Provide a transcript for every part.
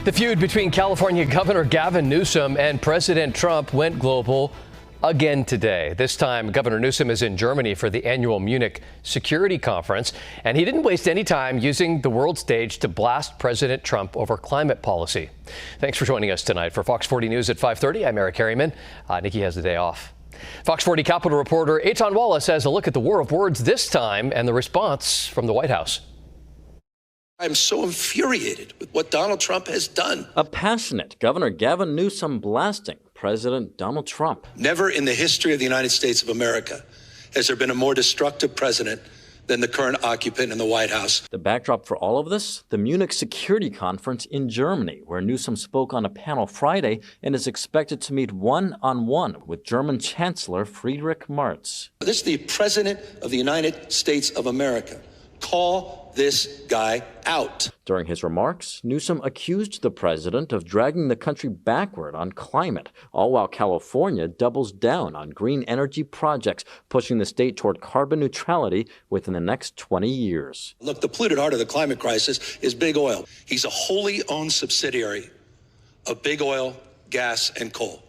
The feud between California Governor Gavin Newsom and President Trump went global again today. This time, Governor Newsom is in Germany for the annual Munich Security Conference, and he didn't waste any time using the world stage to blast President Trump over climate policy. Thanks for joining us tonight. For Fox 40 News at 5:30, I'm Eric Harriman. Nikki has the day off. Fox 40 Capitol reporter Eitan Wallace has a look at the war of words this time and the response from the White House. I'm so infuriated with what Donald Trump has done. A passionate Governor Gavin Newsom blasting President Donald Trump. Never in the history of the United States of America has there been a more destructive president than the current occupant in the White House. The backdrop for all of this? The Munich Security Conference in Germany, where Newsom spoke on a panel Friday and is expected to meet one-on-one with German Chancellor Friedrich Merz. This is the President of the United States of America. Call this guy out. During his remarks, Newsom accused the president of dragging the country backward on climate, all while California doubles down on green energy projects, pushing the state toward carbon neutrality within the next 20 years. Look, the polluted heart of the climate crisis is big oil. He's a wholly owned subsidiary of big oil, gas, and coal.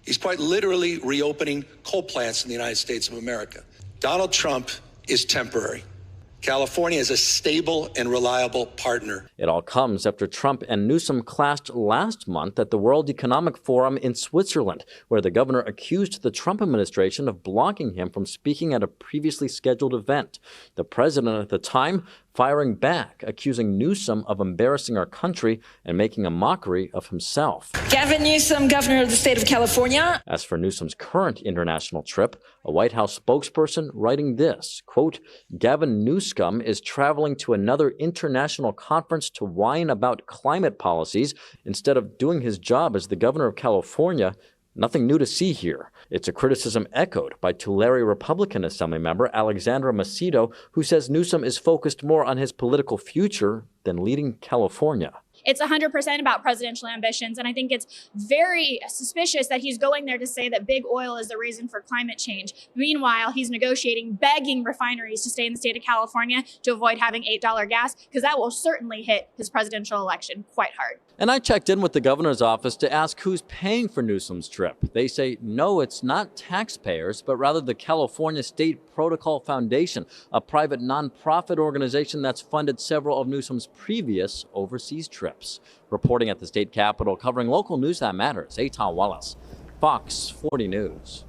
He's quite literally reopening coal plants in the United States of America. Donald Trump is temporary. California is a stable and reliable partner. It all comes after Trump and Newsom clashed last month at the World Economic Forum in Switzerland, where the governor accused the Trump administration of blocking him from speaking at a previously scheduled event. The president at the time firing back, accusing Newsom of embarrassing our country and making a mockery of himself. Gavin Newsom, governor of the state of California. As for Newsom's current international trip, a White House spokesperson writing this, quote, Gavin Newsom is traveling to another international conference to whine about climate policies instead of doing his job as the governor of California. Nothing new to see here. It's a criticism echoed by Tulare Republican Assembly member Alexandra Macedo, who says Newsom is focused more on his political future than leading California. It's 100% about presidential ambitions, and I think it's very suspicious that he's going there to say that big oil is the reason for climate change. Meanwhile, he's negotiating, begging refineries to stay in the state of California to avoid having $8 gas, because that will certainly hit his presidential election quite hard. And I checked in with the governor's office to ask who's paying for Newsom's trip. They say, no, it's not taxpayers, but rather the California State Protocol Foundation, a private nonprofit organization that's funded several of Newsom's previous overseas trips. Reporting at the state capitol, covering local news that matters, Eitan Wallace, Fox 40 News.